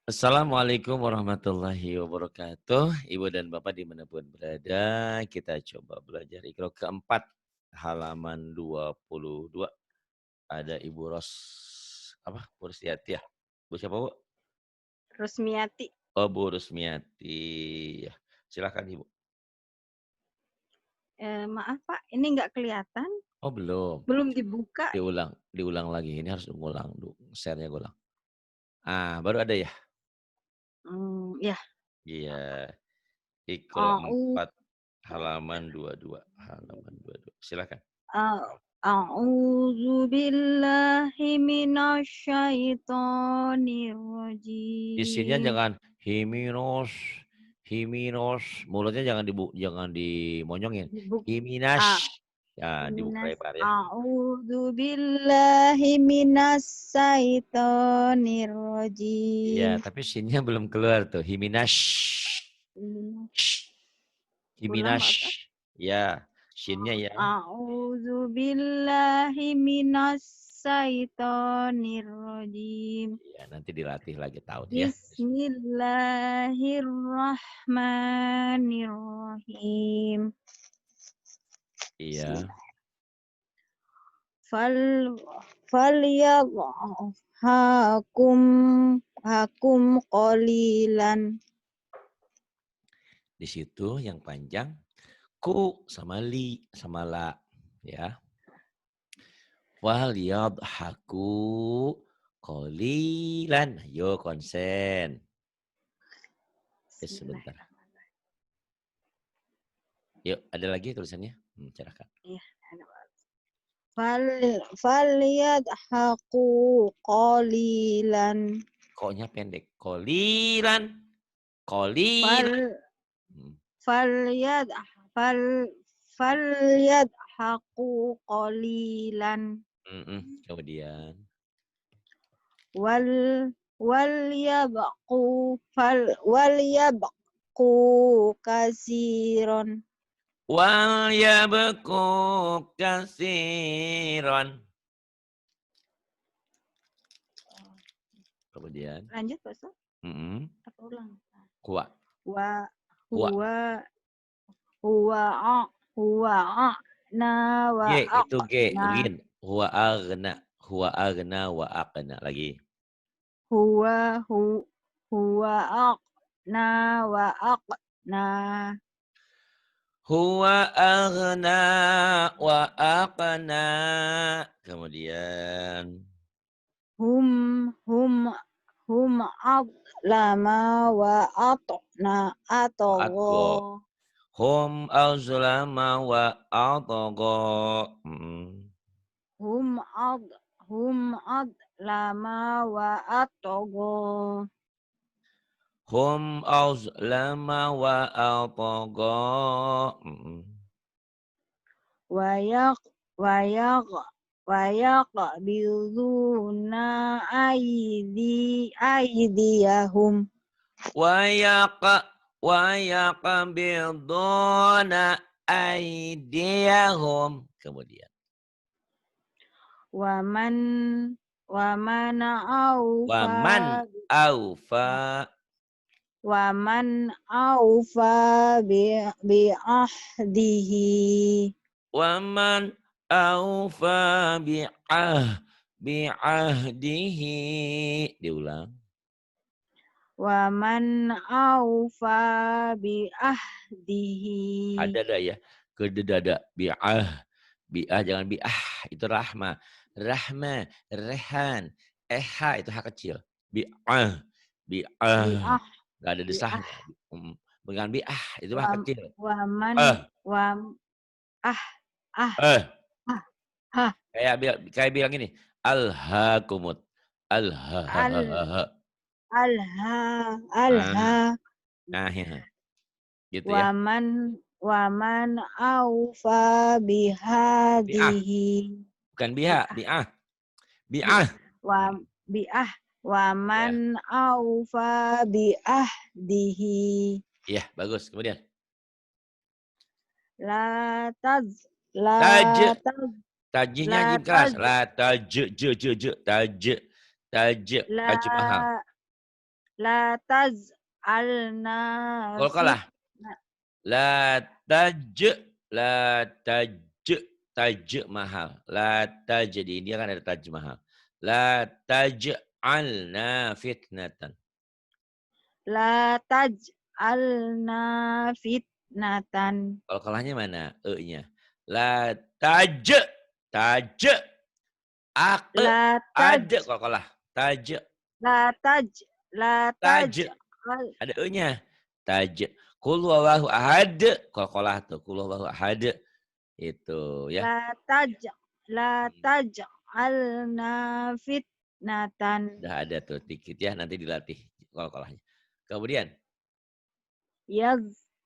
Assalamualaikum warahmatullahi wabarakatuh. Ibu dan Bapak dimanapun berada, kita coba belajar Iqra keempat, halaman 22. Ada Ibu Bu Rusdiati ya? Bu siapa Bu? Rusmiati. Oh Bu Rusmiati. Ya, silakan Ibu. Maaf Pak, ini nggak kelihatan, Oh belum, belum dibuka. diulang lagi. Ini harus ngulang, share-nya ulang. Baru ada ya? Ya. Iya, Iqra A'u 4, halaman 22. Silakan. A'udzu billahi minasyaitonir Isinya rajim. jangan himinos, himinos, mulutnya jangan dimonyongin. Dibuk Himinas. a Ya, dibuka minas lebar ya. A'udzu billahi minasyaitonir Iya, rajim. tapi sinnya belum keluar tuh. Himinas. Ulang Himinas. Pak Ustaz. Ya, sinnya ya. A'udzu billahi minasyaitonir rajim. Ya, nanti dilatih lagi tahun ya. Bismillahirrahmanirrahim. Iya. Bismillah. Fal hakum hakum qalilan. Di situ yang panjang ku sama li sama la ya. Wal yadhaku qalilan. Yo konsen. Bismillah. Sebentar. Yuk, ada lagi tulisannya? Silakan. Ya, falyadhaku qalilan. Koknya pendek. Qalilan. Fal Qalilan. falyad fal falyadhaku qalilan. Kemudian. Wal walyabqu kasiron. Wal yabku kasiron. Kemudian. Lanjut Pak Ustaz? Apa ulang? Kuat. Wa Kuat. huwa huwa na wa G itu G. na Gin. Huwa agna. Huwa agna wa aqna. Lagi. huwa huwa na wa na Huwa aghna wa aqna. Kemudian. hum lama wa Wa atogho. atgo. Hum azlama wa atgo. Hum lama wa atogho. Hum azlama wa atgo. Wayak wayak wayak biduna aidiyahum. Wa yaqbiduna aydiyahum. Kemudian. Waman waman aufa Waman aufa. waman aufa bi ahdihi. Waman aufa bi'ahdihi. Diulang. Waman aufa bi ahdihi. Ada dah ya. Kededada. Bi'ah jangan bi'ah. Itu rahma. Rahma. Rehan. Eha itu hak kecil. Bi'ah. Bi Bi'ah. ah Gak ada bi ah desahnya. Bukan bi'ah. Itu hak wam kecil. waman Eh. wam ah ah Eh. ah ah Kayak bilang ini. Alhaakumut. al Alha. alha Ah. alha Nah, ya. Gitu ya. waman aufa Bi'ah. bihadihi. Bukan biha. Bi'ah. bi Bi'ah. wa biah Ya. waman aufa biahdihi. Iya, bagus. Kemudian. La taz la Taj. taz Tajihnya la jim keras. taz La taj. Je. Taj. Taj. la Taj mahal. La taj'alna Qalqalah. fitna. La taj, la taj, taj mahal. La taj, di India kan ada taj mahal. La taj'alna fitnatan. La taj'alna fitnatan. Qalqalahnya mana? E-nya. La taj, taj, ak, La taj, ada qalqalah. Taj, la taj, la taj, taj. Ada E-nya. Taj. Qul huwallahu ahad. Qalqalah tuh. Qul huwallahu ahad. Itu ya. la taj, la taj'alna fitnatan. Udah ada tuh dikit ya. Nanti dilatih qalqalahnya. Kemudian. Yaz,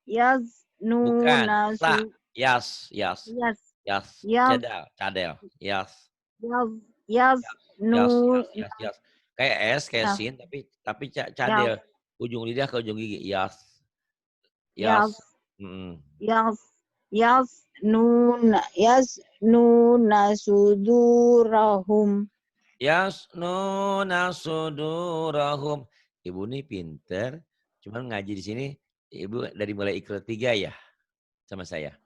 yaz, Bukan. nuna, La. su, Yas. Yas. yaz, Yas. yaz, Cadel. Cadel. Yas. yaz, yaz, nu, Yas. Yas. Yas. Yas. Kayak S. Kayak yaz, sin. Tapi yaz, cadel. Ujung lidah ke ujung gigi. Yas. yaz, Yas. Mm-mm. yaz, yaz, nuna, sudurahum. Yasnuna sudurahum. Ibu nih pinter. Cuman ngaji di sini. Ibu dari mulai Iqra 3 ya. Sama saya.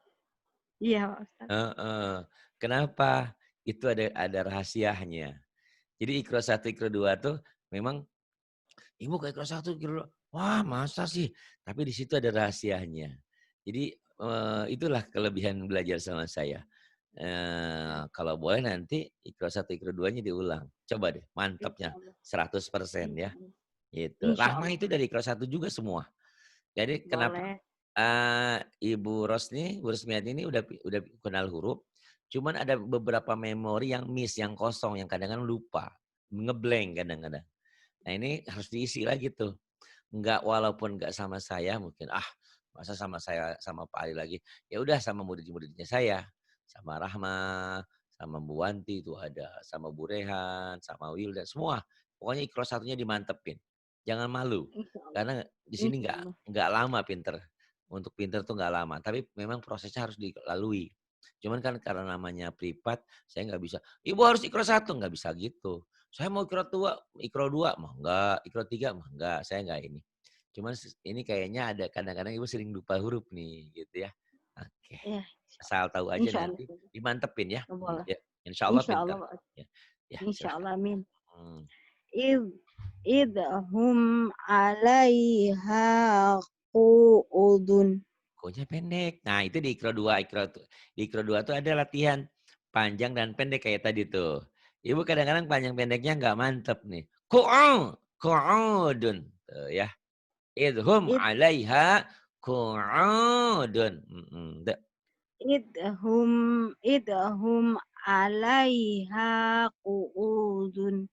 Iya, Pak Ustadz. Kenapa? Itu ada rahasianya. Jadi Iqra 1, Iqra 2 tuh memang ibu ke Iqra 1, Iqra 2. Wah, masa sih? Tapi di situ ada rahasianya. Jadi itulah kelebihan belajar sama saya. Kalau boleh nanti Iqra 1, Iqra 2-nya diulang. Coba deh, Insya mantapnya Allah. 100% ya. Insya Allah. Gitu. Insya Rahmah Allah. itu dari Iqra 1 juga semua. Jadi kenapa Boleh. Ibu Rusmiati ini udah kenal huruf, cuman ada beberapa memori yang miss, yang kosong, yang kadang-kadang lupa, ngeblank kadang-kadang. Nah ini harus diisi lagi tuh. Walaupun nggak sama saya mungkin, masa sama saya sama Pak Ali lagi. Ya udah sama murid-muridnya saya, sama Rahma, sama Bu Wanti itu ada, sama Bu Rehan, sama Wildan, semua. Pokoknya Iqra 1-nya dimantepin. Jangan malu. Insya Allah. Karena di sini Insya Allah. nggak lama pinter. Untuk pinter tuh nggak lama. Tapi memang prosesnya harus dilalui. Cuman kan karena namanya privat, saya nggak bisa. Ibu harus Iqra 1, nggak bisa gitu. Saya mau Iqra 2 mah enggak, Iqra 3 mah enggak, saya enggak ini. Cuman ini kayaknya ada kadang-kadang ibu sering lupa huruf nih gitu ya. Oke. Ya, Asal tahu aja insya Allah. nanti dimantepin ya. Boleh. Ya. Insya Allah Insya pintar. Allah, Pak. Ya, ya Insya silahkan. Allah, amin. Hmm. Idhum alaiha qu'udun. Ko-nya pendek. Nah itu di Iqra 2. Di Iqra 2 tuh ada latihan panjang dan pendek kayak tadi tuh. Ibu kadang-kadang panjang pendeknya nggak mantep nih. Qu'udun. Tuh ya. Idhum Id, alaiha qu'udun. idhum alaiha qu'udun.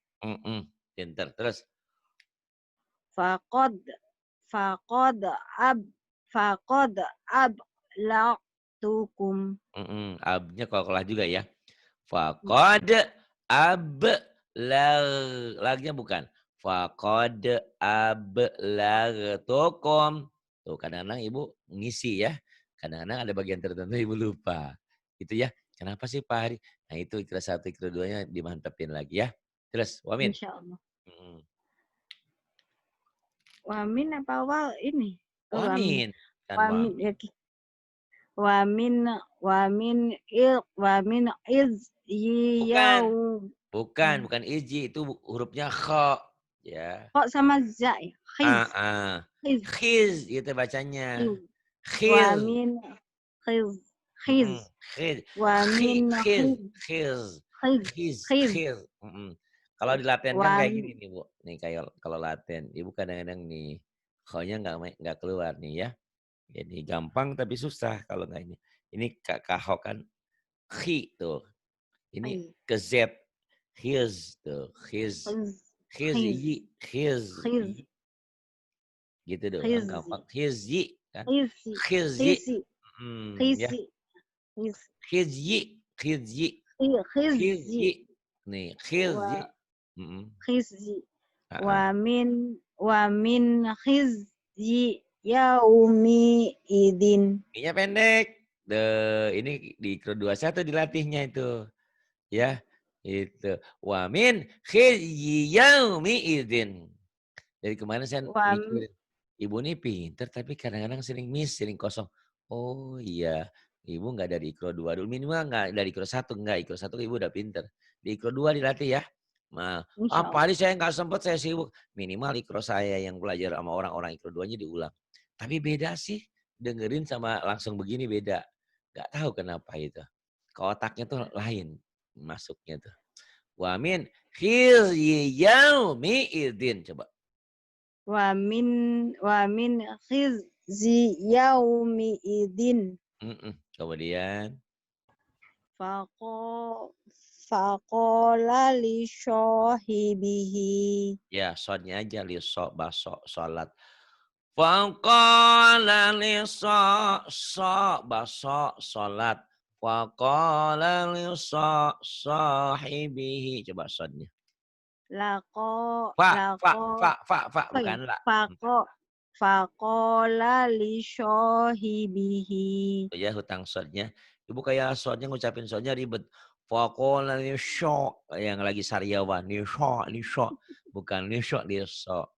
Pinter. Terus. Faqad, faqad ab, faqad ablaqtukum. Abnya qalqalah juga ya. Faqad lagnya bukan. Faqad ablagtukum. Tuh kadang-kadang ibu ngisi ya. Kadang-kadang ada bagian tertentu ibu lupa. Gitu ya. Kenapa sih Pak Hari? Nah itu Iqra 1, Iqra 2-nya dimantepin lagi ya. Terus, Wamin. Insya Allah. Mm. Wamin apa awal ini? Oh, Wamin. Kan Wamin. Wamin. Ya, wamin iz Bukan. yau. Bukan iji itu hurufnya kha ya. Kok sama za ya? Khiz. Khiz. Khiz gitu bacanya. Khiz. Khiz. Wamin khiz. Khiz. Khiz. Wamin Khiz. khiz. Khiz. Khiz. Khiz. Khiz. Khiz. Kalau di Latin kan kayak Wan, gini nih Bu. Nih kayak kalau Latin, Ibu kadang-kadang nih kha-nya nggak keluar nih ya. Jadi gampang tapi susah kalau nggak ini. Ini kaho kan khi tuh. Ini ke Z. His tuh. His. khiz. His. Khiz. Gitu doang Khiz. gampang. Hizyi kan. Khisi. Hizyi. Khisi. Ya. Khisi. Hizyi. Hizyi. Khizzi. Hizyi. Nih, hizyi. Khizzi. Wa min khizyi yaumi idin. Ini pendek. Ini di Iqra 21 dilatihnya itu. Ya. Itu. Wa min khizyi yaumi idin. Dari kemarin saya Wam mikir, ibu ini pinter tapi kadang-kadang sering miss, sering kosong. Oh iya, ibu nggak dari Ikro 2 dulu, minimal nggak dari Ikro 1, enggak, Ikro 1 ibu udah pinter. Di Ikro 2 dilatih ya. Nah, insya Pak Allah. Adi saya nggak sempet, saya sibuk. Minimal Ikro saya yang belajar sama orang-orang Ikro 2-nya diulang. Tapi beda sih, dengerin sama langsung begini beda. Nggak tahu kenapa itu. Ke otaknya tuh lain masuknya tuh. Wa min khizyi yaumi idzin. Coba. Wamin wamin khizyi yaumi idin. Kemudian Faqo faqala li syahibihi. ya sodnya aja li so baso salat. Faqala li so baso salat. Faqala li sahibihi. Coba sodnya. Laqo Fa fa laqo fa fa fa oh ya, bukan la. faqo faqala li syahibihi. Itu ya hutang sodnya. Ibu kayak sodnya ngucapin sodnya ribet. Faqala li yang lagi sariawan. Li syo. Bukan li syo, li so.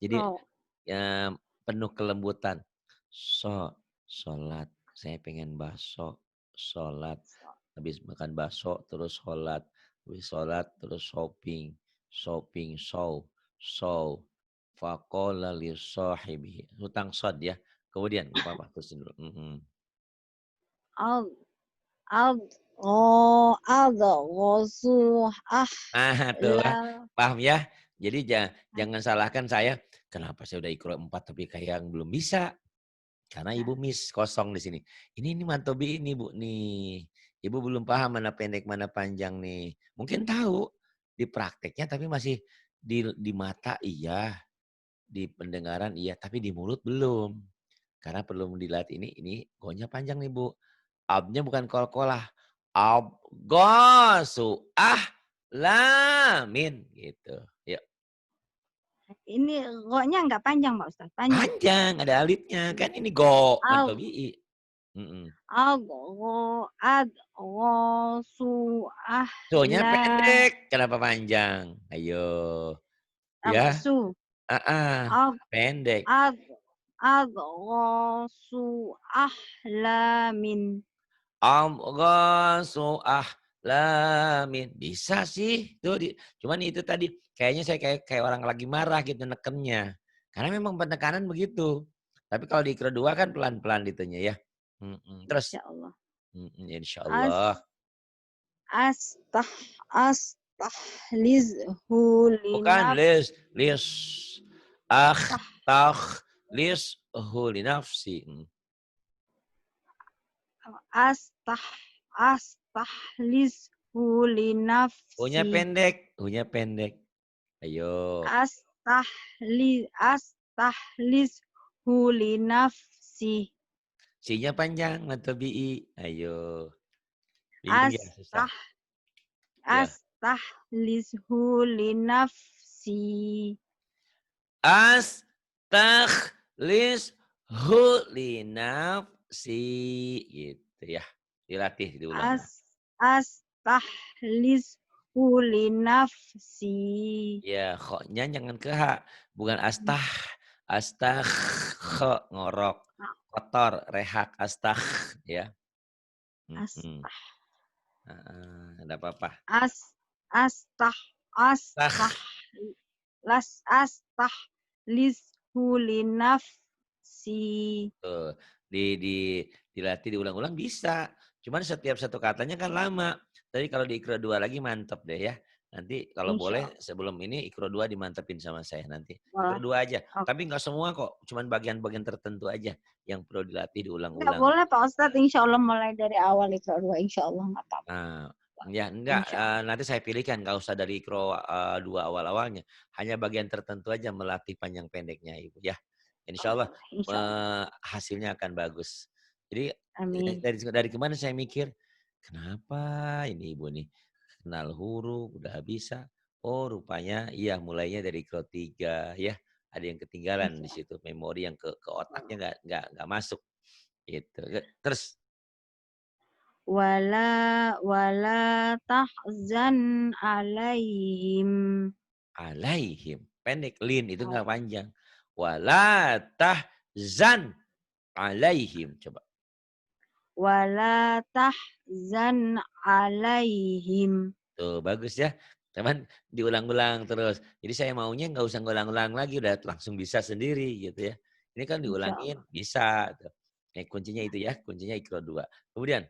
Jadi So, ya, penuh kelembutan. Sholat. Saya pengen bakso. Sholat. Habis makan bakso terus sholat. Habis sholat terus shopping. Shopping. Show. Faqala li sahibihi. Hutang shod ya. Kemudian, apa terusin dulu. al al oh al ghosu Tuh, ahla. paham ya? Jadi jangan salahkan saya, kenapa saya udah Iqra 4 tapi kayak yang belum bisa. Karena ibu miss kosong di sini. Ini mantobi ini bu nih. Ibu belum paham mana pendek mana panjang nih. Mungkin tahu di prakteknya tapi masih di mata iya, di pendengaran iya, tapi di mulut belum. Karena perlu dilatih ini gonya panjang nih bu. Abnya bukan kol-kolah. Abgosu lamin gitu. Yuk. Ini go-nya nggak panjang, Pak Ustaz, panjang. Panjang ada alifnya. Kan ini go Al mantobi. Mm-mm. al go ad ghosu So-nya ahla pendek, kenapa panjang? Ayo, apa ya. su Ah, ad pendek. ad ad ghosu ahlamin. Amghasu ahlamin. Bisa sih. Tuh, cuman itu tadi kayaknya saya kayak orang lagi marah gitu nekennya. Karena memang penekanan begitu. Tapi kalau di Ikra 2 kan pelan-pelan itunya ya. Terus, Insyaallah. As insyaallah. astah astahlizhu Bukan linafs lis. Lis li nafsi. astah astahlizhu Hunya linafsi. pendek, hunya pendek. Ayo. Astahlizhu linafsi. C-nya panjang atau BI? Ayo. Bingung ya, susah. Astah Ya. astahlizhu linafsi. Astaghlishu li nafsi. Gitu ya. Dilatih, diulang. Astahlizhu linafsi. Ya, kok-nya jangan ke H. Bukan astah, ngorok. Kotor, rehak, astah. Ya. Astah Ada apa-apa. as astah astah Astah. astahlizhu linafsi. Tuh, dilatih diulang-ulang bisa. Cuman setiap satu katanya kan lama. Tapi kalau di Ikro 2 lagi mantep deh ya. Nanti kalau Insya boleh sebelum ini Ikro 2 dimantepin sama saya nanti. Ikro Allah. 2 aja. Oke. Tapi nggak semua kok. Cuman bagian-bagian tertentu aja yang perlu dilatih Nggak diulang-ulang. boleh Pak Ustadz, insya Allah mulai dari awal Iqra 2, insya Allah nggak apa-apa. Nah, ya enggak, Insya Allah. nanti saya pilihkan nggak usah dari Ikro 2 awal-awalnya. Hanya bagian tertentu aja melatih panjang pendeknya Ibu ya. Insya Allah Insya Allah. hasilnya akan bagus. Jadi Amin. dari kemarin saya mikir, kenapa ini ibu nih kenal huruf udah bisa. Oh rupanya iya mulainya dari Ikro 3 ya. Ada yang ketinggalan di Insya situ memori yang ke otaknya Allah. nggak masuk gitu. Terus Wala tahzan alaihim. alaihim. pendek. Lin itu Oh. nggak panjang. Wala tahzan alaihim. Coba. Wala tahzan alaihim. Tuh, bagus ya. Cuman diulang-ulang terus. Jadi saya maunya nggak usah ngulang-ulang lagi, udah langsung bisa sendiri gitu ya. Ini kan diulangin, Insyaallah. bisa. Tuh. Kuncinya itu ya, kuncinya Iqra 2. Kemudian,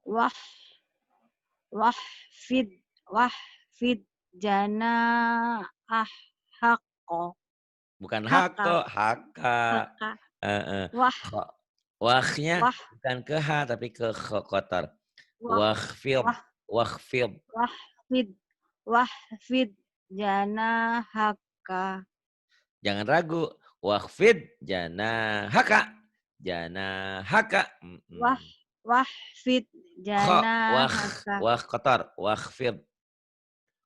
Wah wahfid wahfid janahak bukan haka hako, haka. haka Heeh. wah Kho. Wahnya wah bukan ke H, tapi ke kho kotor. wah Wakhfid, wah wakhfid. wahfid wahfid janahaka Jangan ragu. Wakhfid janahaka. Janahaka. wah wahfid Kho, janahaka wah kotor. Wakhfid.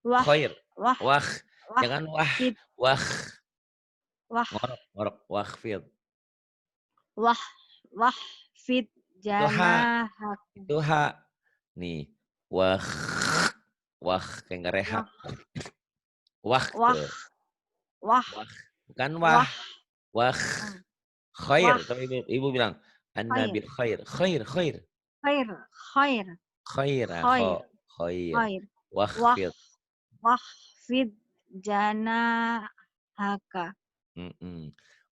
wah Khair. wah Wah. Jangan wah. wahfid Wah. wah Ngorok, ngorok. Wakhfid. wah wahfid Itu H. janahaka Itu H. Nih. Wah. Wah. Kayak nggak rehat. wah Wah. wah Tuh. wah Wah. Bukan wah. wah Wah. Khair. wah Tapi ibu bilang. khair An-nabil khair. Khair. Khair. khair khair Khair. khair Khair. khair wah Wakhfid. wahfid janahaka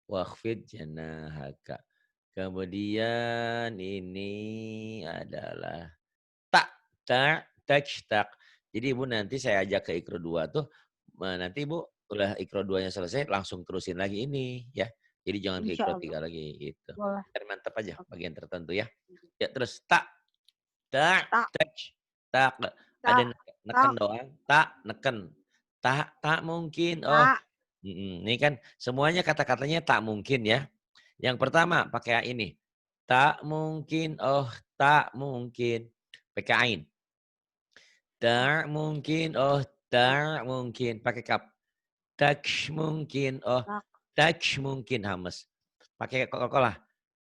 Wakhfid janahaka. Kemudian ini adalah tak, tak, tak. Jadi ibu nanti saya ajak ke Iqra 2 tuh, nanti ibu udah Iqra 2-nya selesai langsung terusin lagi ini ya. Jadi jangan ke Iqra insyaallah 3 lagi gitu. boleh Biar mantap aja oke bagian tertentu ya. Ya terus tak, tak, tak tak. Ada tak neken tak doang, tak, neken. Tak mungkin. Oh, tak ini kan semuanya kata-katanya tak mungkin ya. Yang pertama pakai ini. Tak mungkin, oh tak mungkin. Pakai ain. oh Tak mungkin, oh tak mungkin. Pakai kap. Tak mungkin, oh tak tak mungkin hamas. Pakai Coca-Cola.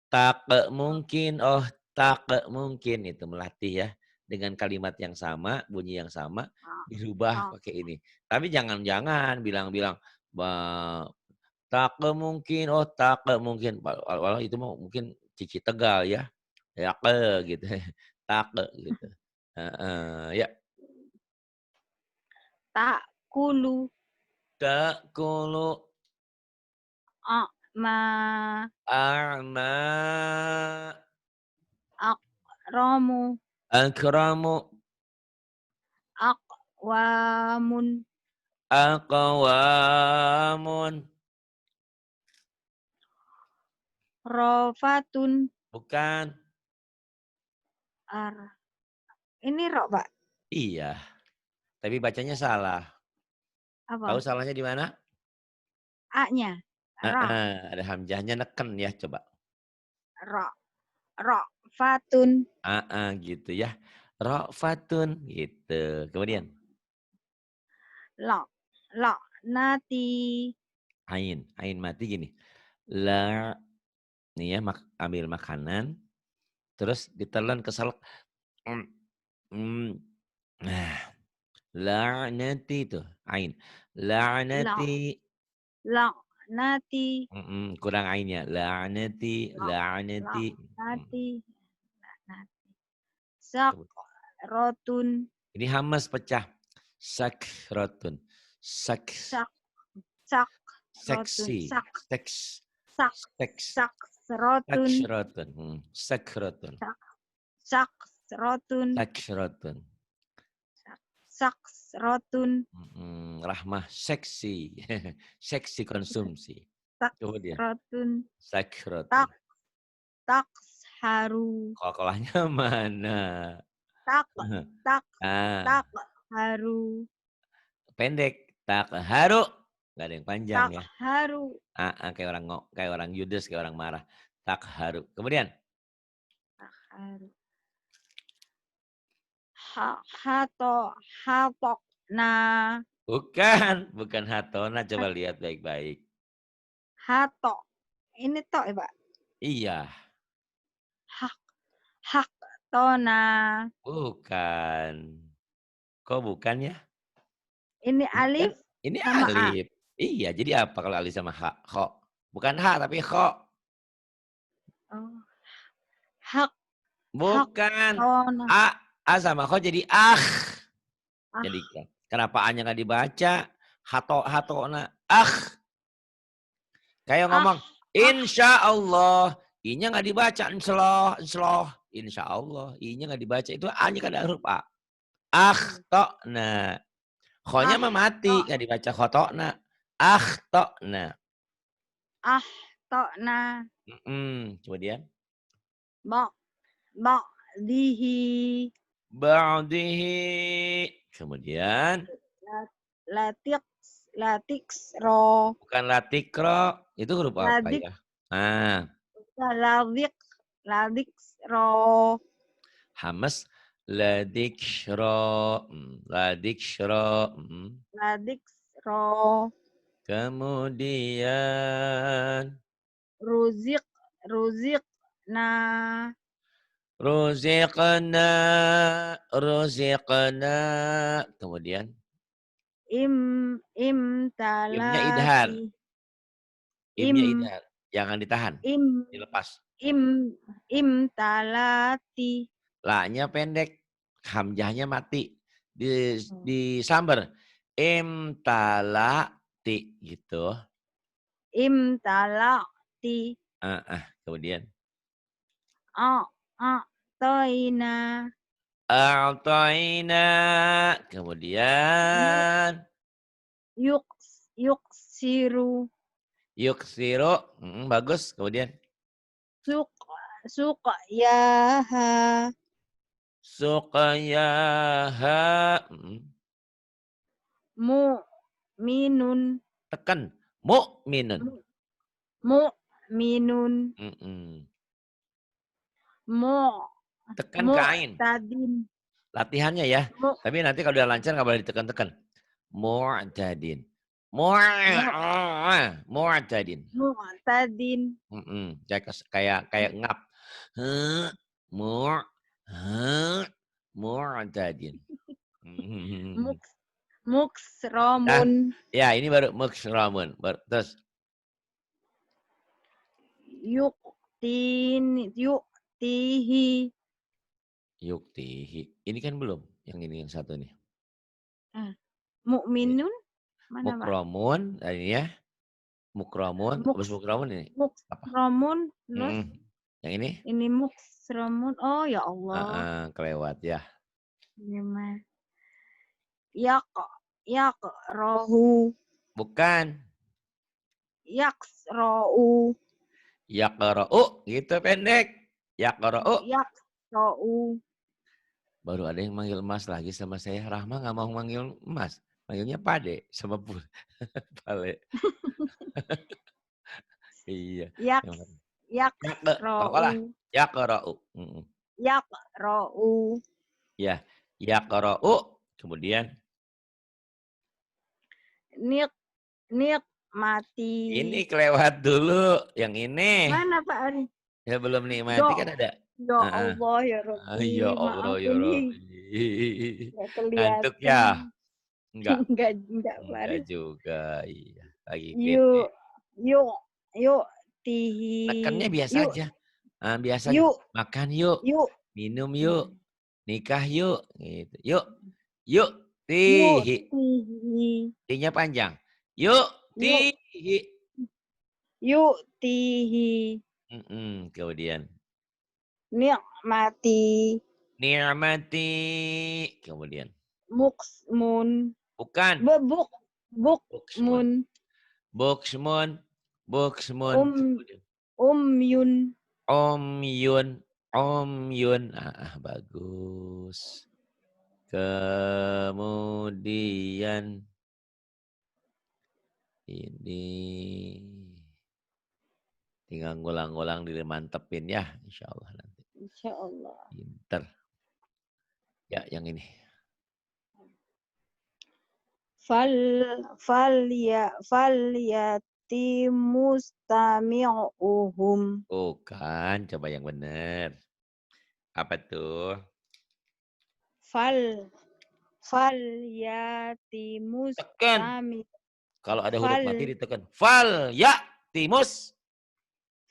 Tak mungkin, oh tak mungkin. Itu melatih ya. Dengan kalimat yang sama, bunyi yang sama, tak dirubah tak pakai ini. Tapi jangan-jangan bilang-bilang, tak mungkin, oh tak mungkin. Walau itu mau mungkin Cici Tegal ya. Ya gitu. Tak gitu. Heeh, ya. tak kulu Ta'kulu ma a'ma akramu akramu aqwamun aqwamun. rofatun Bukan. ar ini rok pak Iya, tapi bacanya salah. Tahu apa salahnya di mana? a-nya ra Ada hamzahnya neken ya coba. ra rofatun Gitu ya. Ra'fatun gitu. Kemudian la la nati ain mati gini. La nih ya ambil makanan terus ditelan ke salak. Mm, mm. Nah, la'nati itu ain. la La'nati la nati kurang ainnya. La'nati, la la la'nati. nati la nati sak rotun Ini hamas pecah. Sakrotun. Sak sak sak rotun seksi. sak Seks. sak Seks. sak rotun Sakrotun. Sakrotun. sak sak rotun Sakrotun. sak sak rotun Rahmah seksi. Seksi konsumsi. sak Kemudian rotun sakrotun. tak tak haru Kokolahnya mana? tak tak Ah, tak haru pendek. Tak haru. Gak ada yang panjang tak ya. haru Kayak orang kayak orang judes, kayak orang marah. Tak haru. Kemudian tak haru hato hatok nah bukan hatona. Coba hat- lihat baik-baik. hato ini tok ya pak Iya, hak hak tona bukan. Kok bukan ya? ini Ini kan alif ini sama a alif. Iya, jadi apa kalau alif sama ha? Kho. Bukan ha tapi kho. Oh, hak Bukan. haktona. A sama kho jadi ah. Ah, Jadi kenapa A-nya nggak dibaca? Hatona. Ah. Kayak ah, ngomong, ah. insya Allah. I-nya nggak dibaca. Insloh, insloh. Insya Allah. I-nya nggak dibaca. Itu A-nya kan ada huruf A. Akhtona. Kho-nya Ah, mah to, mati. Nggak dibaca khotona. Akhtona. ah, tona. Kemudian. Bak, bak, dihi. Ba'dihi. Kemudian. Latik, latik, ro. Bukan latikro. Itu huruf apa Ladik, ya? Ah, ladik, ladik, ro. hamas. Ladikshro. Ladikshro. Ladik, ro. Kemudian. Ruzik, ruzik, nah. Ruziqna. Ruziqna. Kemudian. Im, im, Imnya idhar. talati. Imnya Im, idhar. Jangan ditahan. im, Dilepas. im, im, talati. La-nya pendek. Hamzahnya mati. Disambar. Imtalati. Gitu. Im, talati. Kemudian. A, a, toina. A'tayna. Kemudian. Yuk, yuk, siru. Yuksiru. Bagus. Kemudian. Suk, suk, yaha. Suqayaha. Mu, minun. Tekan. Mu'minun. Mu, mu, minun. Mm-mm. Mu, Tekan mu, ke ain. tadin. Latihannya ya. Mu, Tapi nanti kalau udah lancar nggak boleh ditekan-tekan. Mu'tadin. mu, Mu'tadin. mu, tadin. Kayak ngap. Huh, mu' huh, mu'tadin. Muk, Nah, muksromun. ya ini baru muksramun. Terus Yuk, tin, yuk, tihi. yuktihi. Ini kan belum. Yang ini yang satu nih. Mukminun. Mana, Pak? Mukromun. Ini ya. Mukromun. Habis Muks, mukromun ini. Apa? muksromun. Terus Yang ini? ini muksromun. Oh ya Allah. Kelewat ya. Ini mah. Yak, yak, rohu. Bukan. Yaks, rohu. Yaqra'u. Gitu pendek. Yaqra'u. Yak, rohu. Baru ada yang manggil Mas lagi sama saya. Rahma nggak mau manggil Mas. Manggilnya Pade sama Pale. Iya. Yaks, yaks, Kokolah. rohu. Yaqra'u. Yak, rohu. Ya. Yaqra'u. Kemudian. Nik, nik, mati. Ini kelewat dulu. Yang ini. Mana Pak Ari? Ya belum nikmati Ya, kan ada. ya Allah ya Ya Rabbi, Allah ya maafin nih. Rabbi. Nggak Ngantuk ya? kelihatan. Enggak. Enggak Pak Enggak Ari. juga. Iya. Lagi PT. Yuk, yuk, yuk, tihi. Tekannya biasa Yuk, aja. Biasa gitu. yuk, Makan yuk. yuk. Minum yuk. Nikah yuk. Gitu. Yuk. Yuk. Yuk, Tihi. tihi. T-nya panjang. Yuk. Yuk, Tihi. yuk, tihi. Kemudian. Nikmati. Ni'mati. Kemudian. Muksmun. Bukan. Bebuk, Buksmun. bukmun. Buksmun. Buksmun. Kemudian. Umyun. Omyun. Omyun. Bagus. Kemudian. Ini. Tinggal ngulang-ngulang diri mantepin ya. Insya Allah nanti. Insya Allah. Pinter. Ya yang ini. Fal yati mustami'uhum. Bukan. Coba yang benar. Apa tuh? Fal yati Tekan. mustami. Kalau ada huruf Fal mati ditekan. Fal ya timus.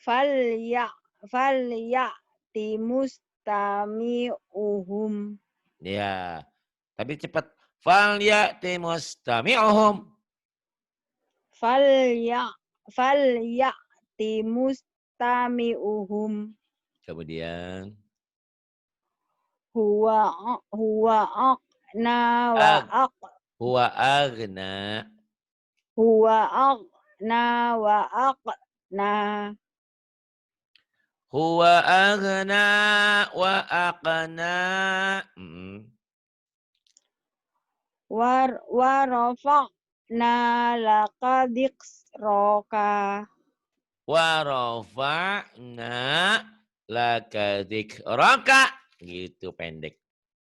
fal ya fal ya timustami'uhum. Ya. Tapi cepat. Fal ya timus tami'uhum. Fal ya fal ya timustami'uhum. Kemudian Huwa huwa aqna wa ag aq huwa agna. huwa aqna wa aqna. Huwa agna wa aqna. Warafa'na laka diksroka. Wa rafa'na laka dzikraka. Gitu pendek.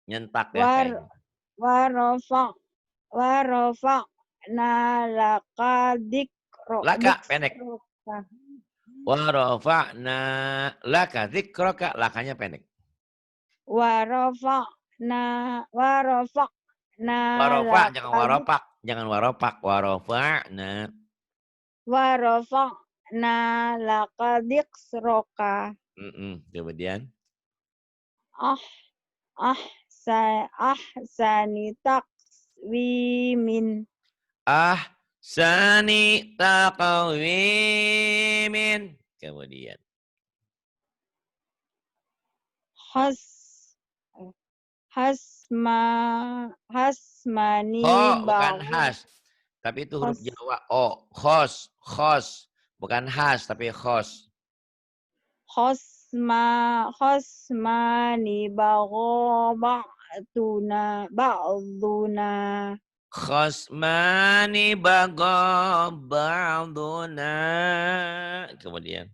Nyentak ya War kayaknya. warafa' warafa'na laka Laka pendek. diksroka. Wa rafa'na laka dzikraka. Lakanya pendek. Warafa'na warafa'na Warofa jangan laka waropak. Jangan waropak. Warafa'na. warafa'na laka diksroka. Kemudian. Ah ahsani takswimin. Ahsani taqwimin. Kemudian. Has hasma hasmani Bukan ba'u has. Tapi itu huruf has Jawa. Khos. Khos. Bukan has, tapi khos. khosmani ba'duna Khosmani baga ba'duna. Kemudian.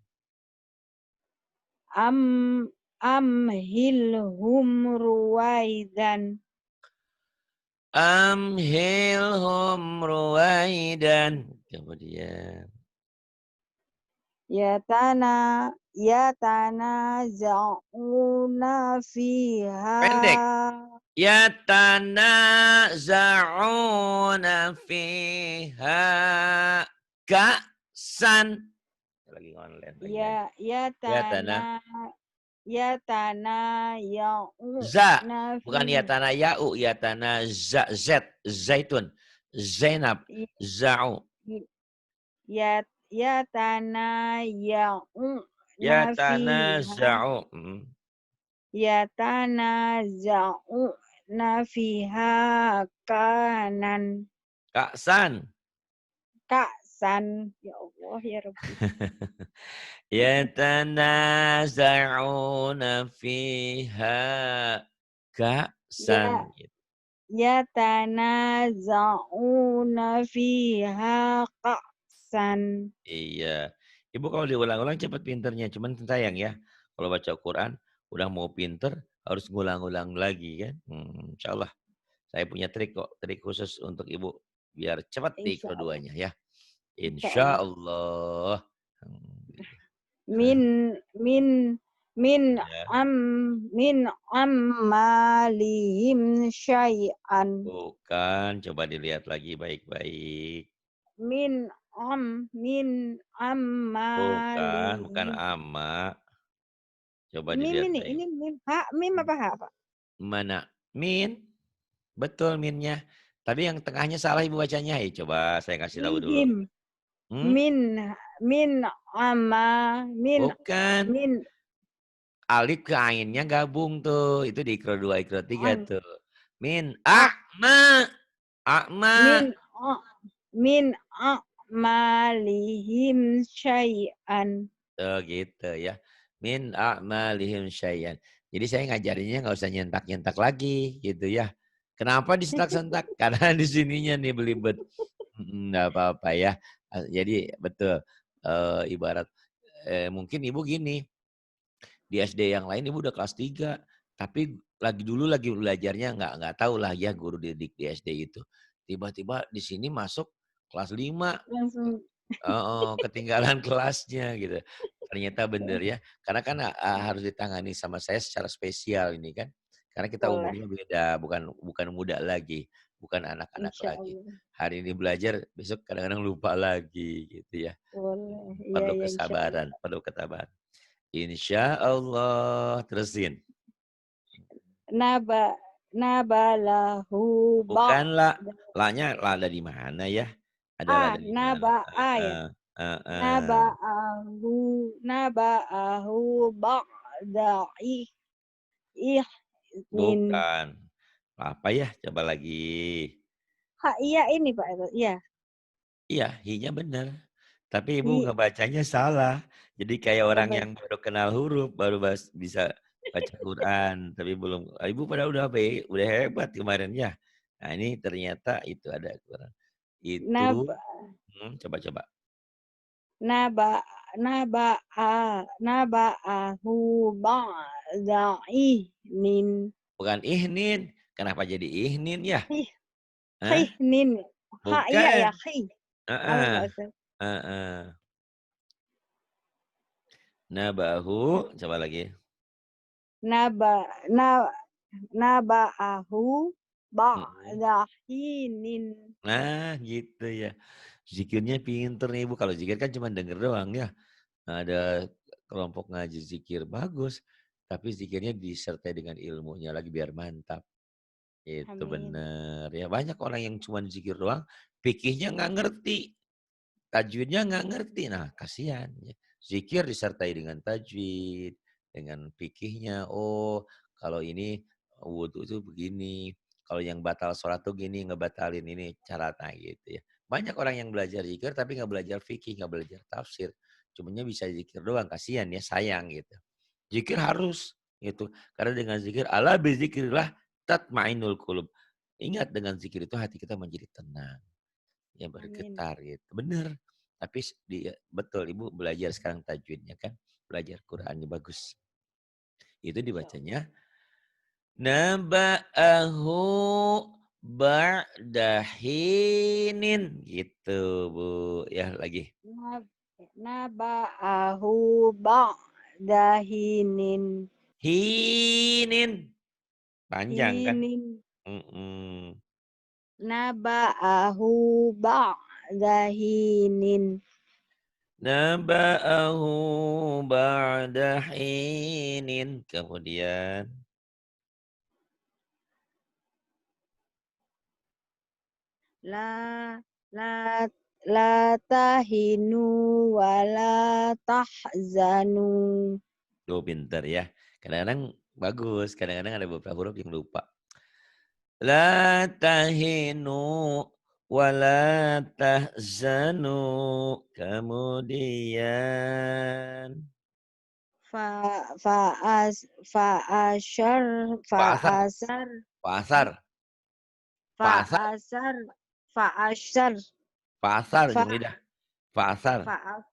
am amhilhum ruwaidan. Amhilhum ruwaidan. Kemudian. Yatana za'una fiha. Pendek. Yatanaza'una fiha ka'san. Lagi online lagi ada. Ya Yatana. yatana Za. ya'una Bukan fiha. yatana ya'u. Yatana za. Z. Zaitun. Zainab. Za'u. Yatana ya'una Yatana fiha. za'u. Yatana za'una fiha kanan. Ka'san. Ka'san. Ya Allah ya Rabbi. Yatanaza'una fiha ka'san. Ya yatana za'una fiha ka'san. Iya. Ibu kalau diulang-ulang cepat pinternya. Cuman sayang ya. Kalau baca Quran, udah mau pinter, harus ngulang-ulang lagi kan. Insya Allah. Saya punya trik kok. Trik khusus untuk ibu. Biar cepat di Insya Allah. keduanya ya. Insya Insya Allah. Allah. Min min min Ya. min ammalihim syai'an. Bukan. Coba dilihat lagi baik-baik. Min Bukan. ammalihim. Bukan ama. Coba Mim dilihat baik. ini mim. Mim apa ha, Pak? Mana? Min. Betul minnya. Tapi yang tengahnya salah ibu bacanya. Coba saya kasih tahu dulu. Mihim. Min Bukan. min Alif ke ainnya gabung tuh. Itu di ikro 2, ikro 3 an tuh. Min ak a'ma. A'ma. min a'malihim syai'an. Tuh gitu ya. Min a'malihim syai'an. Jadi saya ngajarinnya nggak usah nyentak-nyentak lagi gitu ya. Kenapa disentak-sentak? Karena di sininya nih belibet. Nggak apa-apa ya. Jadi betul. Ibarat mungkin ibu gini. Di SD yang lain ibu udah kelas 3. Tapi lagi belajarnya nggak tahu lah ya guru didik di SD itu. Tiba-tiba di sini masuk kelas 5. Langsung Ketinggalan kelasnya gitu. Ternyata bener ya. Karena kan harus ditangani sama saya secara spesial ini kan. Karena kita boleh. umurnya beda, bukan muda lagi. bukan anak-anak Insya lagi. Allah. Hari ini belajar, besok kadang-kadang lupa lagi gitu ya. Boleh. Iya, Perlu ya, insya Allah. kesabaran, perlu ketabahan. Insya Allah. Terusin. Naba, nabalahu Bukan la. ba'da. La-nya la dari mana ya? Ada la dari mana? Naba'a ya. Heeh, heeh. Naba'ahu, naba'ahu ba'da ihnin. Bukan. Apa ya? Coba lagi. Iya ini Pak. Iya. Iya, hi-nya benar. Tapi ibu Hi, ngebacanya salah. Jadi kayak orang apa? yang baru kenal huruf, baru bisa baca Quran, tapi belum. Ibu pada udah baik, udah hebat kemarin ya. Nah ini ternyata itu ada Quran. Itu, Naba, coba-coba. naba, naba'ahu ba'da ihnin. Bukan ihnin. Kenapa jadi ihnin ya? Hi, Hah? nin. Ha, iya Bukan. ya, hi. Maaf Heeh. Pak Ustaz. Heeh. Nabahu, coba lagi. Naba, na, naba'ahu Mm-mm. ba'da hinin. Nah, gitu ya. Zikirnya pinter nih Ibu. Kalau zikir kan cuma denger doang ya. Nah, ada kelompok ngaji zikir bagus, tapi zikirnya disertai dengan ilmunya lagi biar mantap. Itu Amin. bener ya. Banyak orang yang cuma zikir doang, fikihnya nggak ngerti, tajwidnya nggak ngerti. Nah, kasihan ya. Zikir disertai dengan tajwid, dengan fikihnya. Oh, kalau ini wudhu itu begini. Kalau yang batal sholat tuh gini, ngebatalin ini caranya gitu ya. Banyak orang yang belajar zikir tapi nggak belajar fikih, nggak belajar tafsir. Cumanya bisa zikir doang, kasihan ya, sayang gitu. Zikir harus gitu. Karena dengan zikir, ala bizikrillah tatmainul qulub. Ingat dengan zikir itu hati kita menjadi tenang. Ya Amin. bergetar gitu. Bener. Tapi betul Ibu belajar sekarang tajwidnya kan. Belajar Qur'annya bagus. Itu Insya Allah. dibacanya naba'ahu ba'dahinin gitu Bu. Ya lagi. Naba'ahu ba'da hinin. Hinin. Panjang kan? Hinin. Mm-mm. Naba'ahu ba'da hinin. Naba'ahu ba'dahinin. Kemudian. La la la tahinu wa la tahzanu. Tuh pinter ya. Kadang-kadang bagus. Kadang-kadang ada beberapa huruf yang lupa. La tahinu wa la tahzanu. Kemudian. Fa fa as fa asyar fa Pasar. asar Pasar. fa Pasar. asar fa asyar Pasar. fa Ujung lidah. Pasar. fa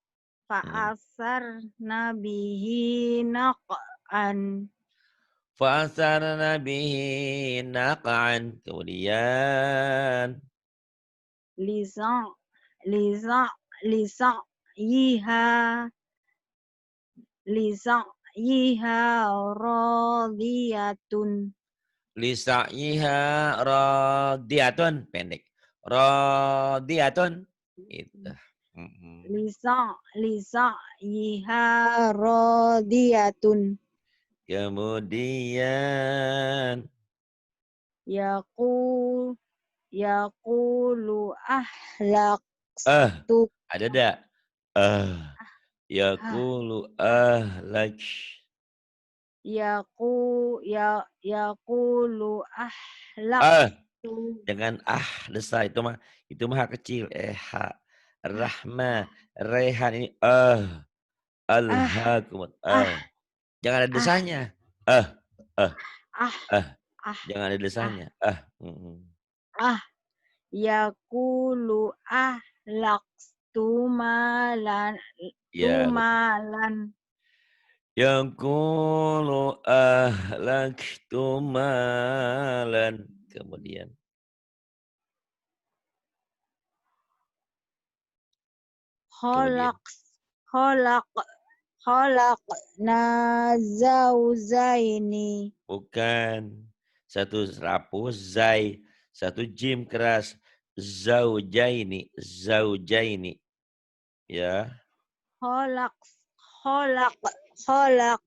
fa Hmm. asar nabihi naqan. Fasarna bihi naq'an. Kemudian. Lisa lisa lisa yiha lisa yiha radiyatun. Lisa'yiha radiyatun. Pendek. Radiyatun. Itu. Mm-mm. Lisa yiha radiyatun. Kemudian. Yaqul yaqulu Eh. ahlaktu Ada dak? Eh. ah Yaqulu ahlak. yaqu ya yaqulu Eh. ahlaktu Dengan desa itu mah kecil. Ha. ah Rahma. Rehan ini. Alhaakumut. ah Jangan ada ah desanya. Eh. Eh. ah Eh. ah Jangan ada ah desanya. Mm-mm. ah yaqulu ahlaktu malan Ya, betul. tumalan. Yaqulu ahlaktu malan. Kemudian. Kemudian. Kholak kholak kholak nazauzaini. Bukan. Satu rapu zai. Satu jim keras. Zaujaini, zaujaini. Ya. Kholak, kholak, kholak,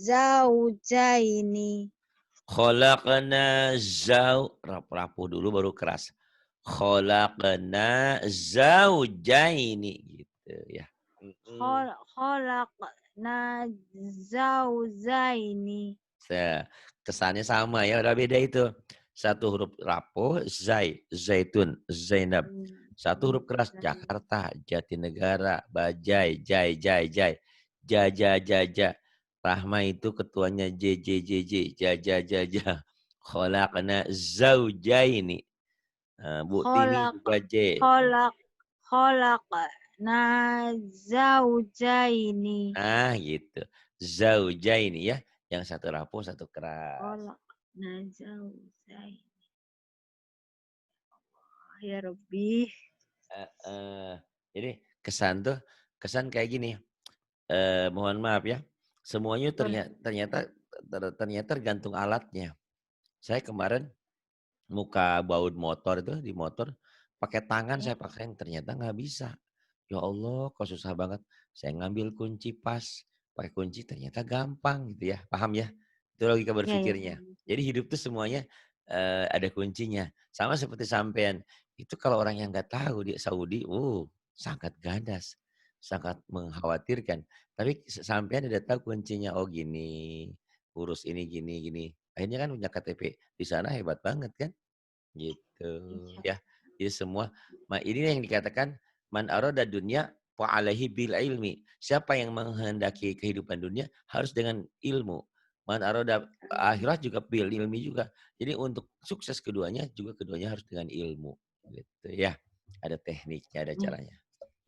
zaujaini. Khalaqna rapuh dulu baru keras. Khalaqna zaujaini gitu ya. Mhm. Kholak, zaujaini. Kesannya sama ya, udah beda itu. Satu huruf rapuh, zaitun, Zainab. Satu huruf keras, Jakarta, Jatinegara, Bajai, Jai. Jaja. Rahma itu ketuanya JJJJ, Jaja. Khalaqna zaujaini. Bu Tini Kholak, juga J. kholak, kholak, zaujaini. Gitu. Zaujaini ya. Yang satu rapuh, satu keras. Kholak, zaujaini. Ya Rabbi. Heeh. Jadi kesan kayak gini, mohon maaf ya, semuanya Boleh. ternyata tergantung alatnya. Saya kemarin muka baut motor itu di motor, pakai tangan Ya, saya paksain ternyata nggak bisa. Ya Allah kok susah banget. Saya ngambil kunci pas, pakai kunci ternyata gampang gitu ya, paham ya? Itu logika ya. berpikirnya. Jadi hidup tuh semuanya, ada kuncinya. Sama seperti sampean, itu kalau orang yang nggak tahu di Saudi, sangat ganas, sangat mengkhawatirkan. Tapi sampean udah tahu kuncinya, oh gini, urus ini gini. Akhirnya kan punya KTP di sana hebat banget kan? Gitu, Insya ya. Jadi semua ini yang dikatakan man arada dunya fa alaihi bil ilmi. Siapa yang menghendaki kehidupan dunia harus dengan ilmu. Man arada Allah. akhirat juga bil ilmi juga. Jadi untuk sukses keduanya harus dengan ilmu, gitu ya. Ada tekniknya, ada Ya. caranya.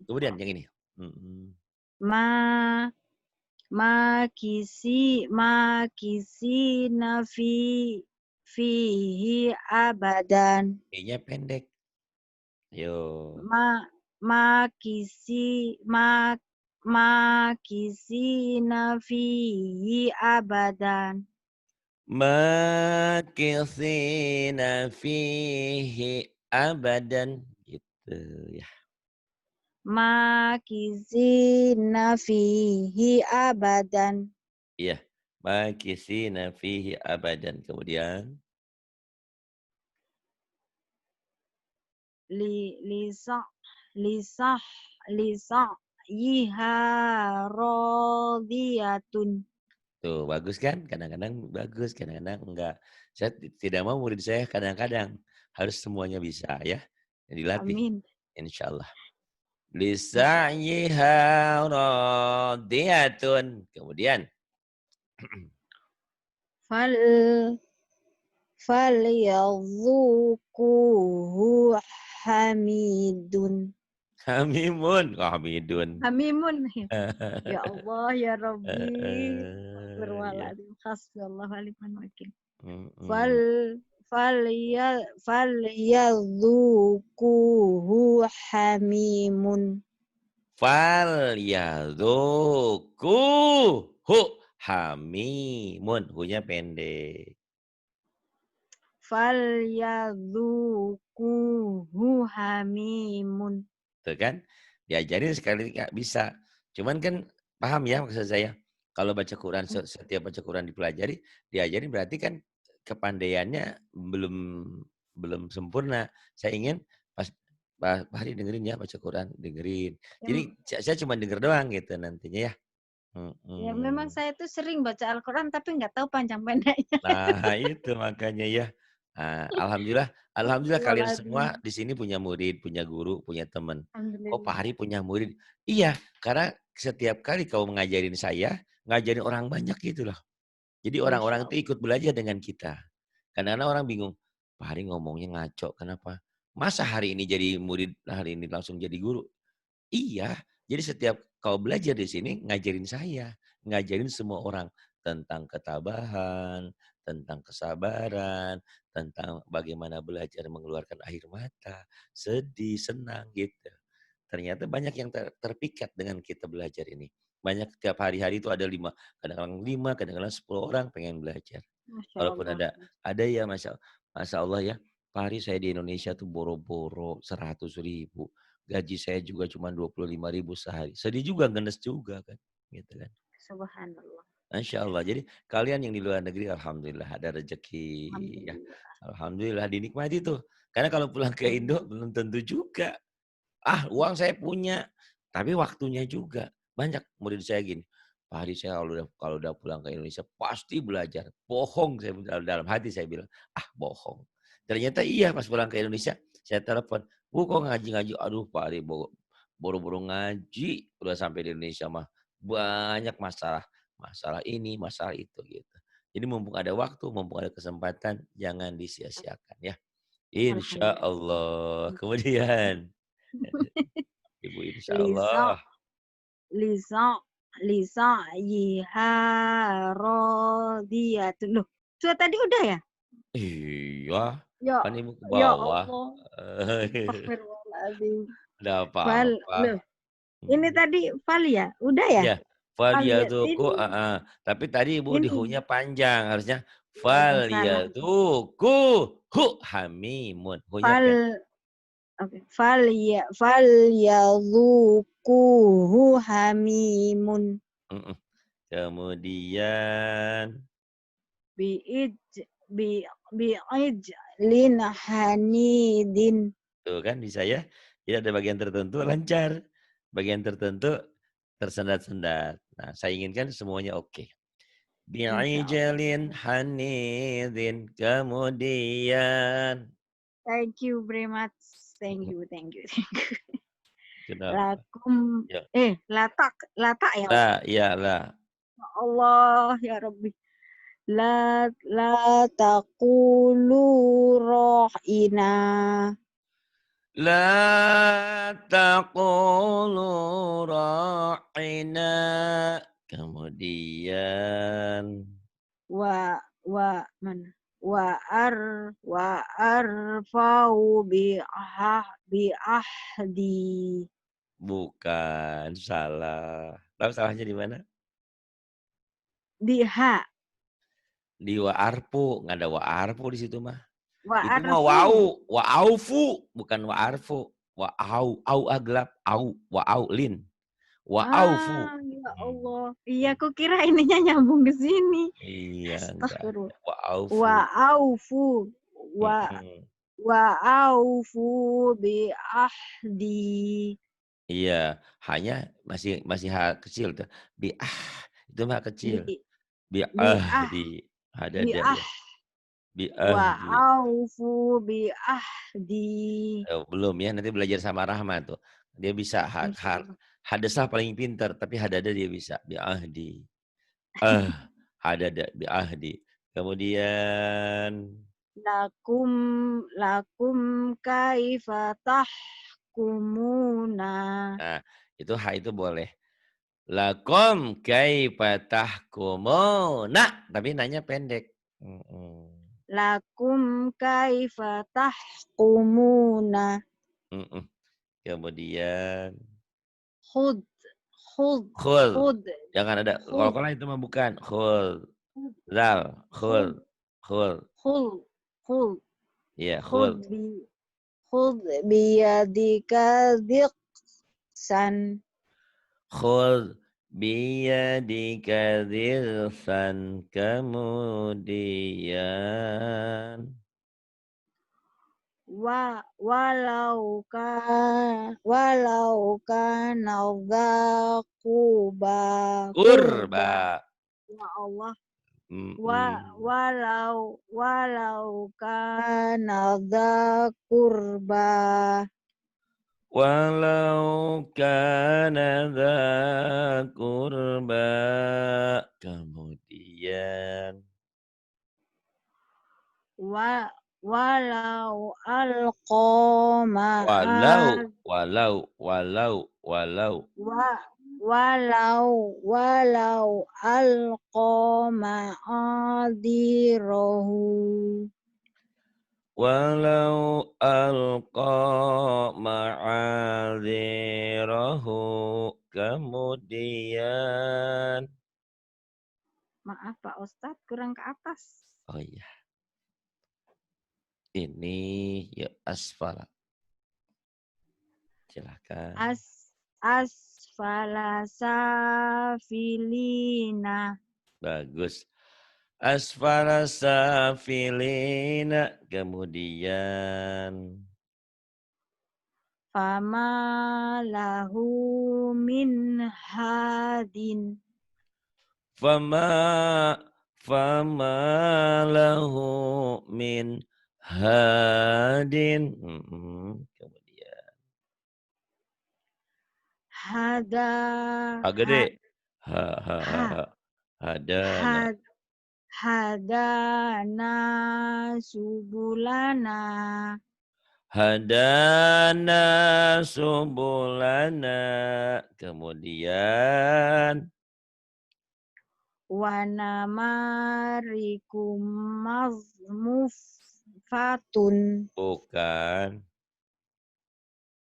Kemudian yang ini, mhm. Ma makisi nafi fihi abadan. I-nya pendek. Yo. Ma makisi ma makisi nafihi abadan. Makithina fihi abadan, gitu ya. Makisi nafihi abadan. Iya, makithina fihi abadan. Kemudian Li lisah lisah lisah yiha rodiyatun. tuh bagus kan? Kadang-kadang bagus, kadang-kadang enggak. Saya tidak mau murid saya kadang-kadang harus semuanya bisa ya. Dilatih Amin. insyaallah. Insya Lisa'yiha radiyatun. Kemudian Fal falyadzuquhu hamidun. hamimun, hamidun. Hamimun. Ya Allah, ya Rabbi. Ya. Berwaladim hasbunallah wa ni'mal wakil. Fal Mhm. falyadzuquhu hamimun. Fal yadzuquhu hamimun, hu-nya pendek. Falyadzuquhu hamimun. Tuh kan? Diajarin sekali nggak bisa. Cuman kan paham ya maksud saya? Kalau baca Quran setiap baca Quran dipelajari, diajarin berarti kan kepandaiannya belum belum sempurna. Saya ingin pas Pak Hari dengerin ya baca Quran, dengerin. Ya, Jadi saya cuma denger doang gitu nantinya ya. ya memang Mhm. saya tuh sering baca Al-Quran tapi nggak tahu panjang pendeknya. Nah, itu makanya ya. Alhamdulillah kalian semua Astagfirullahaladzim. di sini punya murid, punya guru, punya teman. Oh, Pak Alhamdulillah. Hari punya murid. Iya, karena setiap kali kau ngajarin saya, ngajarin orang banyak gitu loh. Jadi Masya orang-orang itu Allah. ikut belajar dengan kita. Kadang-kadang orang bingung, Pak Hari ngomongnya ngaco, kenapa? Masa hari ini jadi murid, hari ini langsung jadi guru? Iya, jadi setiap kau belajar di sini ngajarin saya, ngajarin semua orang tentang ketabahan, tentang kesabaran, tentang bagaimana belajar mengeluarkan air mata, sedih, senang gitu. Ternyata banyak yang terpikat dengan kita belajar ini. Banyak tiap hari-hari itu ada 5, kadang-kadang 5, kadang-kadang 10 orang pengen belajar. Masya Walaupun Allah. ada ya Masya Allah ya, Pak Hari saya di Indonesia tuh boro-boro 100.000, gaji saya juga cuma 25.000 sehari. Sedih juga, ngenes juga kan, gitu kan. Subhanallah. Masya Allah. Jadi kalian yang di luar negeri alhamdulillah ada rezeki ya. Alhamdulillah. Alhamdulillah dinikmati tuh. Karena kalau pulang ke Indo Alhamdulillah. belum tentu juga. Ah, uang saya punya, tapi waktunya juga. Banyak murid saya gini, "Pak Hadi saya kalau udah pulang ke Indonesia pasti belajar." Bohong saya dalam hati saya bilang, "Ah, bohong." Ternyata iya pas pulang ke Indonesia saya telepon, "Bu, kok ngaji-ngaji?" "Aduh, Pak Hadi boro-boro ngaji udah sampai di Indonesia mah banyak masalah. Masalah ini, masalah itu," gitu. Jadi mumpung ada waktu, mumpung ada kesempatan jangan disia-siakan ya. Insya Alhamdulillah. Allah. Kemudian Ibu Lisa, insyaallah. Lisa, Lisa, yiha, rodiyatun. Loh, sudah tadi udah ya? Iya, Ya, kan Ibu ke ya bawah. Allah. Astagfirullahaladzim. Nggak Fal, apa-apa. loh, ini Mhm. tadi fal ya? Udah ya? Iya, Fal ya, falyadzuqu ini, heeh, tapi tadi Ibu di ini. hu-nya panjang, harusnya Ya, salah. falyadzuqu hu hamimun, hu-nya Fal, pendek. oke. Fal ya zukuhu hamimun. Mhm. Kemudian Bi'ij, bi, bi'ijlin hanidin. tuh kan bisa ya. Jadi ada bagian tertentu lancar, bagian tertentu tersendat-sendat. Nah, saya inginkan semuanya oke. Insya Allah. Bi'ijalin hanidin, kemudian Thank you very much. Thank you, thank you, thank you. kenapa? Lakum, Ya, latak ya lah, Ustaz. ya lah. Ya Allah, ya Rabbi. La taqulu rohina. La taqulu ra'ina. Kemudian Wa, mana? Wa arfau bi ahdi. bukan salah. Tahu salahnya di mana? Di ha. Di wa'arfu, nggak ada wa'arfu di situ mah. Wa Itu mah arfu. wau, wa'aufu, bukan wa'arfu. Wa'au, au aglab, au, wa'aulin. Wa'aufu. Ah, ya Hmm. Allah. Iya, aku kira ininya nyambung ke sini. Iya, enggak ada. Astagfirullah. Wa'aufu. Wa aufu wa Mhm. wa aufu bi ahdi. Iya, hanya masih masih ha kecil tuh. Itu mah kecil. Bi bi Bi'ahdi, ada bi dia ya. wa Bi'ahdi. aufu bi ahdi. Belum ya, nanti belajar sama Rahma tuh. Dia bisa Insyaallah. hadesah paling pintar, tapi hadada dia bisa. Bi'ahdi. Eh, hadada bi'ahdi. Kemudian Lakum lakum kaifa tahkumuna. nah, itu itu boleh. Lakum kaifa tahkumuna, tapi nanya pendek. Mhm. Lakum kaifa tahkumuna. Mhm. Kemudian Khud, khud, khul, khud, jangan ada khud, qalqalah itu mah bukan, khul, khud, zal, khul, khud, khul, khul, khul, iya khud khul, bi, khud biyadika diksan. khul biyadika dhilfan, kemudian Walau nadzaquba kurba, kurba. Ya Allah. mhm, Walau nadzaquba. walau kana dza kurba, kemudian Wa walau alqa walau ma'ad walau walau walau wa walau alqa ma'adirahu. walau alqa ma'adzirahu, kemudian Maaf Pak Ustadz, kurang ke atas. oh iya, Ini ya asfala. Silakan. As asfala safilina. Bagus. Asfala safilina. Kemudian. Fama lahu min hadin. Fama fama lahu min hadin. Kemudian. Hada Ha gede. ha, Ha ha ha ha, ha. Hadana. had, hadana subulana. Hadana subulana. Kemudian. Wa namarikum mazmufatun. Bukan.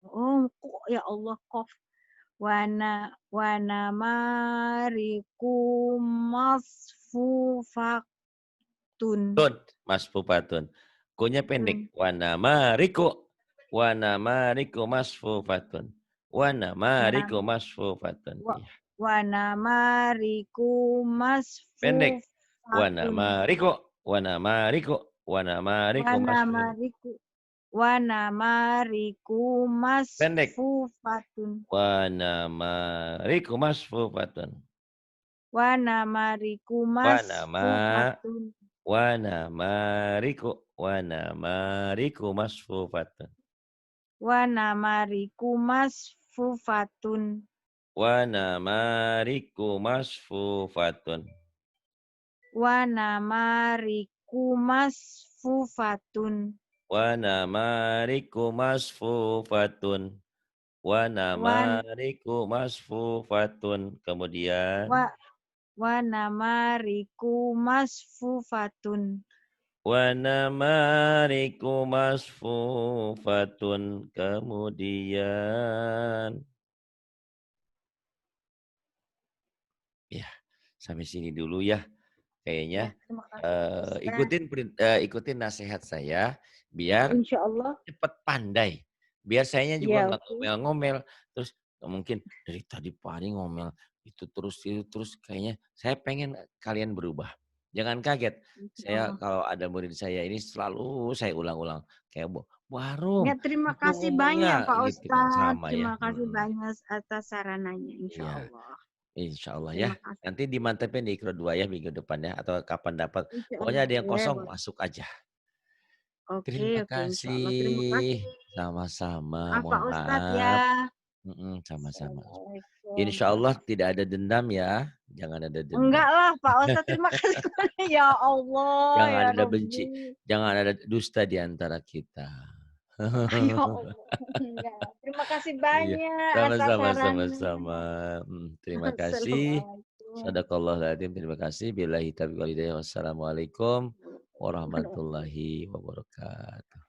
Oh, kok ya Allah, kof. Wa namarikum masfufatun. Tun. Masfufatun. Kunya pendek. Wana mariku. Wana mariku masfufatun. Wana Wa, mariku masfufatun. wa, Iya. wa namarikum Pendek. Wana masfufatun. mariku. Wana mariku. Wana mariku masfufatun. Wa namarikum Pendek. masfufatun. Wana mariku masfufatun. Wa namarikum Wana ma. masfufatun. Wana mariku. Wana mariku masfufatun. Wa namarikum masfufatun. Wana mariku masfufatun. Wa namarikum masfufatun. Wana mariku masfufatun. Wana Wan mariku masfufatun. Kemudian. wa wa namarikum masfufatun. Wana mariku masfufatun. Kemudian. Ya, sampai sini dulu ya. Kayaknya Ya, terima kasih Pak Ustaz. ikutin nasihat saya biar Insya Allah. cepat pandai. Biar sayanya juga Ya, nggak oke. ngomel-ngomel. Terus mungkin dari tadi pagi ngomel itu terus kayaknya saya pengen kalian berubah. Jangan kaget. Insya Saya Allah. kalau ada murid saya ini selalu saya ulang-ulang kayak Ya, Warum terima itu kasih banyak ngomongnya Pak gitu kan Ustadz. sama ya. Terima kasih banyak atas sarananya. Insya Iya. Allah. Insya Allah ya. Terima kasih. Nanti dimantepin di Ikro 2 ya minggu depan ya. Atau kapan dapat. Insya Pokoknya Allah. ada yang Boleh, kosong boleh. masuk aja. Oke, Terima oke. Insya Allah. Terima kasih. kasih. Sama-sama. Maaf Pak Mohon Ustadz maaf. ya. Sama-sama. Assalamualaikum Insya Allah tidak ada dendam ya. Jangan ada dendam. Enggak lah Pak Ustadz. Terima kasih. Ya Allah. Ya Jangan ada benci. Rabbi. Jangan ada dusta di antara kita. Ya Allah. Enggak. Terima kasih Iya. banyak atas Sama-sama. sarannya. Sama-sama. Terima kasih. Assalamualaikum. Sadaqallahul terima kasih. Billahi taufiq wal hidayah. Wassalamualaikum warahmatullahi wabarakatuh.